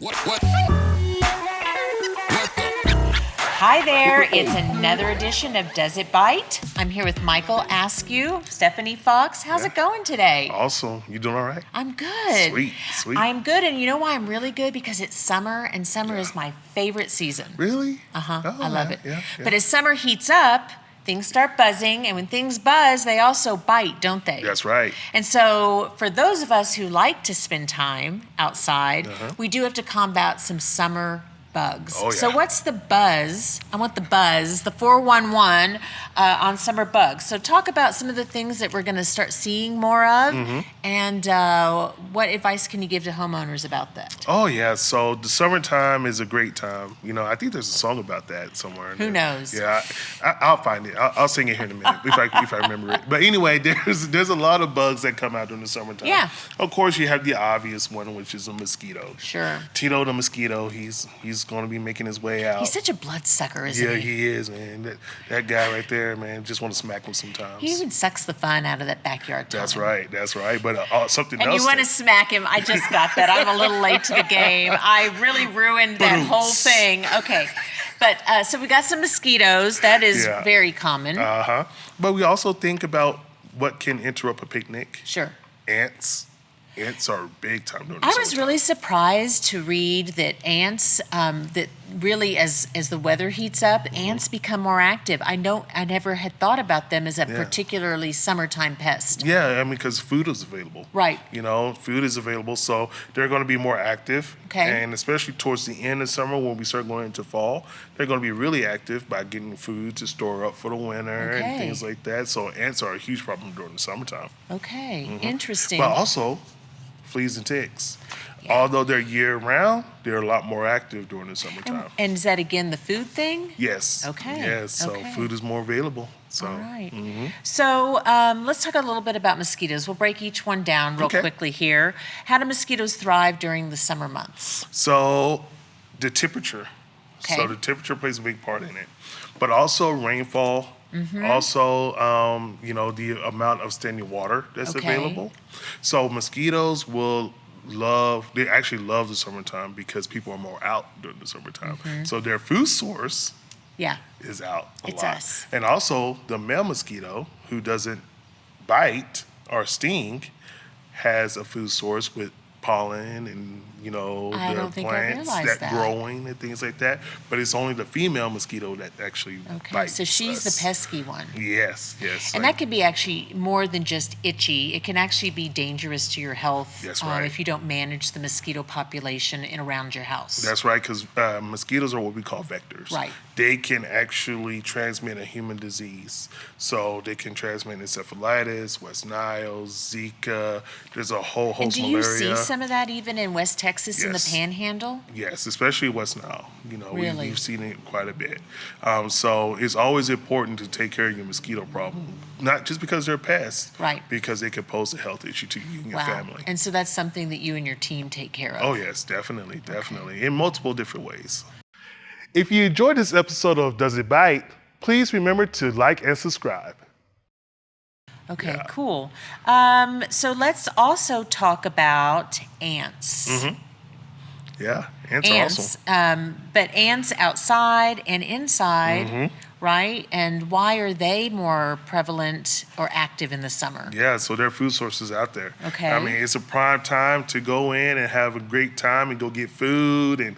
What? Hi there, it's another edition of Does It Bite? I'm here with Michael Askew, Stephanie Fox. How's it going today? Awesome. You doing all right? I'm good. Sweet. I'm good, and you know why I'm really good? Because it's summer, and summer is my favorite season. Really? Uh-huh, Oh, I love it. Yeah. But as summer heats up, things start buzzing, and when things buzz, they also bite, don't they? That's right. And so for those of us who like to spend time outside, we do have to combat some summer bugs. Oh, yeah. So what's the buzz? I want the buzz, the 411 on summer bugs. So talk about some of the things that we're going to start seeing more of, and what advice can you give to homeowners about that? Oh, yeah. So the summertime is a great time. You know, I think there's a song about that somewhere. Who knows? Yeah, I'll find it. I'll sing it here in a minute if I remember it. But anyway, there's a lot of bugs that come out during the summertime. Yeah. Of course, you have the obvious one, which is a mosquito. Sure. Tito the mosquito, he's going to be making his way out. He's such a bloodsucker, isn't he? Yeah, he is, man. That guy right there, man, just want to smack him sometimes. He even sucks the fun out of that backyard time. That's right. But something And else. you want to smack him. I just got that. I'm a little late to the game. I really ruined that whole thing. Okay. But so we got some mosquitoes. That is very common. But we also think about what can interrupt a picnic. Sure. Ants. Ants are big time during the I was summertime. really surprised to read that ants, that really as the weather heats up, ants become more active. I never had thought about them as a particularly summertime pest. Yeah, I mean, because food is available. Right. You know, food is available, so they're going to be more active. Okay. And especially towards the end of summer when we start going into fall, they're going to be really active by getting food to store up for the winter and things like that. So ants are a huge problem during the summertime. Okay, interesting. But also, fleas and ticks. Although they're year-round, they're a lot more active during the summertime. And is that, again, the food thing? Yes. Okay. Yes, so food is more available. So. All right. So let's talk a little bit about mosquitoes. We'll break each one down real quickly here. How do mosquitoes thrive during the summer months? So the temperature. Okay. So the temperature plays a big part in it. But also rainfall. Also, the amount of standing water that's available. So mosquitoes they actually love the summertime because people are more out during the summertime. So their food source is out a lot. It's us. And also the male mosquito, who doesn't bite or sting, has a food source with pollen and I the don't think I plants realized that. growing and things like that. But it's only the female mosquito that actually bites. So she's us. the pesky one. Yes. And that could be actually more than just itchy. It can actually be dangerous to your health That's right. if you don't manage the mosquito population in around your house. That's right, because mosquitoes are what we call vectors. Right. They can actually transmit a human disease. So they can transmit encephalitis, West Nile, Zika. There's a whole host And of do you malaria. see some of that even in West Texas in the Yes. Panhandle? Yes, especially West Nile. Really? We've seen it quite a bit. So it's always important to take care of your mosquito problem, not just because they're pests, Right. because they could pose a health issue to you and your family. And so that's something that you and your team take care of. Oh, yes, definitely, in multiple different ways. If you enjoyed this episode of Does It Bite, please remember to like and subscribe. Okay, cool. So let's also talk about ants. Yeah, ants are awesome. But ants outside and inside, right? And why are they more prevalent or active in the summer? Yeah, so there are food sources out there. Okay. I mean, it's a prime time to go in and have a great time and go get food and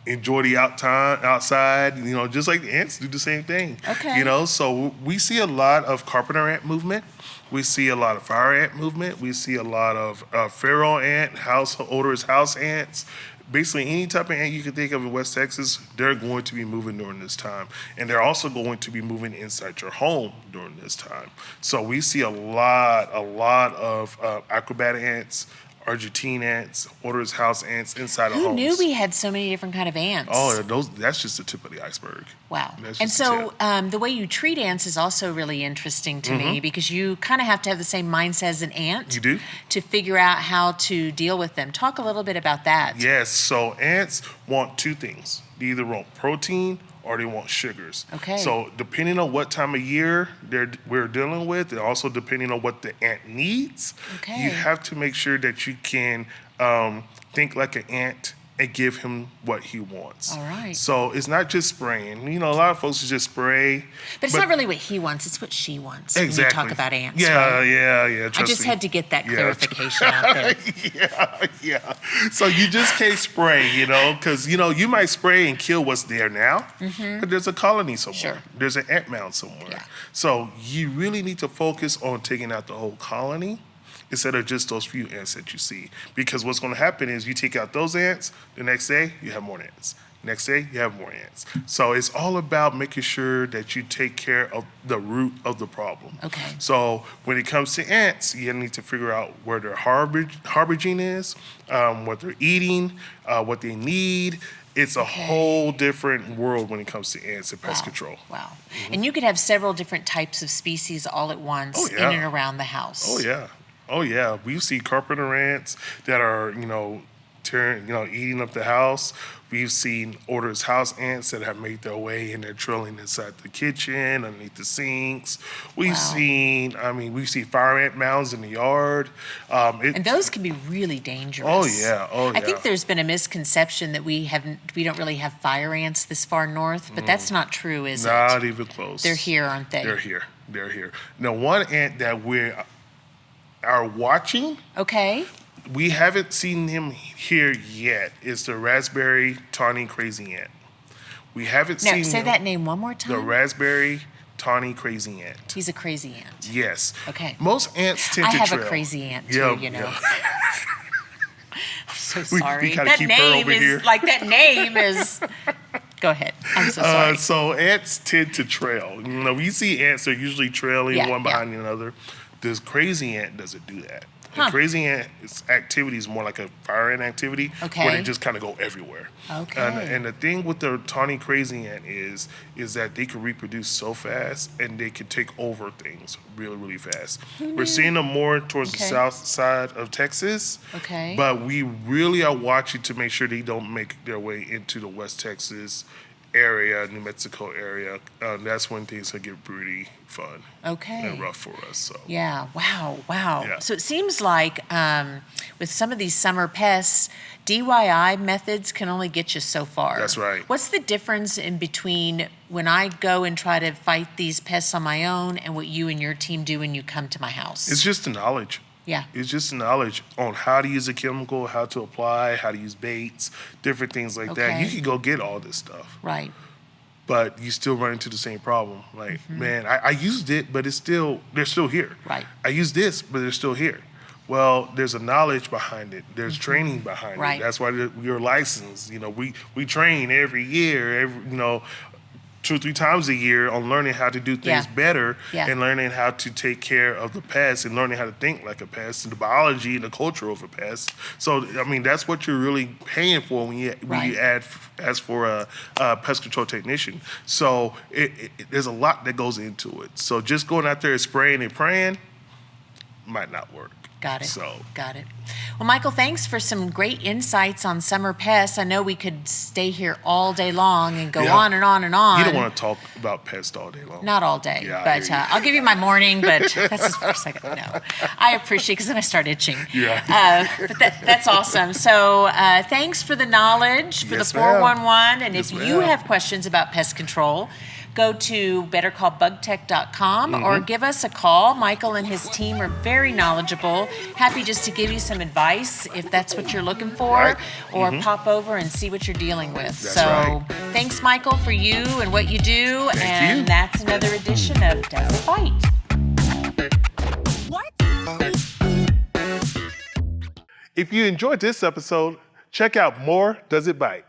enjoy the outside, just like the ants do the same thing. Okay. So we see a lot of carpenter ant movement. We see a lot of fire ant movement. We see a lot of feral ant, odorous house ants. Basically, any type of ant you can think of in West Texas, they're going to be moving during this time. And they're also going to be moving inside your home during this time. So we see a lot of acrobat ants, Argentine ants, odorous house ants inside of homes. Who knew we had so many different kind of ants? Oh, that's just the tip of the iceberg. Wow. That's And just the so tip. the way you treat ants is also really interesting to me because you kind of have to have the same mindset as an ant. You do? To figure out how to deal with them. Talk a little bit about that. Yes, so ants want two things. They either want protein or they want sugars. Okay. So depending on what time of year we're dealing with, and also depending on what the ant needs, Okay. you have to make sure that you can think like an ant and give him what he wants. All right. So it's not just spraying. A lot of folks just spray. But it's not really what he wants, it's what she wants. Exactly. When you talk about ants. Yeah, right? yeah. I just had to get that clarification out there. Yeah. So you just can't spray, because, you might spray and kill what's there now, but there's a colony somewhere. Sure. There's an ant mound somewhere. Yeah. So you really need to focus on taking out the whole colony instead of just those few ants that you see. Because what's going to happen is you take out those ants, the next day you have more ants. Next day you have more ants. So it's all about making sure that you take care of the root of the problem. Okay. So when it comes to ants, you need to figure out where their harboring is, what they're eating, what they need. It's a whole different world when it comes to ants and pest control. Wow. And you could have several different types of species all at once in and around the house. Oh yeah. We see carpenter ants that are, eating up the house. We've seen Order's house ants that have made their way and they're drilling inside the kitchen, underneath the sinks. We've seen fire ant mounds in the yard. And those can be really dangerous. Oh yeah. I think there's been a misconception that we don't really have fire ants this far north, but that's not true, is it? Not even close. They're here, aren't they? They're here. Now, one ant that we are watching. Okay. We haven't seen him here yet. Is the raspberry tawny crazy ant. We haven't seen him. Say that name one more time. The raspberry tawny crazy ant. He's a crazy ant. Yes. Okay. Most ants tend to trail. I have a crazy ant too, Yeah. I'm so sorry. We gotta keep her over here. That name is. Go ahead. I'm so sorry. So ants tend to trail. We see ants are usually trailing one behind another. This crazy ant doesn't do that. The crazy ant's activity is more like a fire ant activity where they just kind of go everywhere. Okay. And the thing with the tawny crazy ant is that they can reproduce so fast and they can take over things really, really fast. We're seeing them more towards the south side of Texas. Okay. But we really are watching to make sure they don't make their way into the West Texas area, New Mexico area. That's when things will get pretty fun and rough for us. So yeah, wow. Yeah. So it seems like with some of these summer pests, DIY methods can only get you so far. That's right. What's the difference in between when I go and try to fight these pests on my own and what you and your team do when you come to my house? It's just the knowledge. Yeah. It's just knowledge on how to use a chemical, how to apply, how to use baits, different things like that. You can go get all this stuff. Right. But you still run into the same problem. Like, man, I used it, but they're still here. Right. I used this, but they're still here. Well, there's a knowledge behind it. There's training behind it. That's why you're licensed. We train every year, 2 or 3 times a year on learning how to do things better and learning how to take care of the pest and learning how to think like a pest and the biology and the culture of a pest. So, that's what you're really paying for when you ask for a pest control technician. So there's a lot that goes into it. So just going out there and spraying and praying might not work. Got it. Well, Michael, thanks for some great insights on summer pests. I know we could stay here all day long and go on and on and on. You don't want to talk about pests all day long. Not all day, but I'll give you my morning, but that's as far as I can. No, I appreciate it because then I start itching. Yeah. But that's awesome. So thanks for the knowledge, for the 411. And if you have questions about pest control, go to bettercallbugtech.com or give us a call. Michael and his team are very knowledgeable. Happy just to give you some advice if that's what you're looking for, or pop over and see what you're dealing with. Thanks, Michael, for you and what you do. Thank you. That's another edition of Does It Bite? What? If you enjoyed this episode, check out more Does It Bite?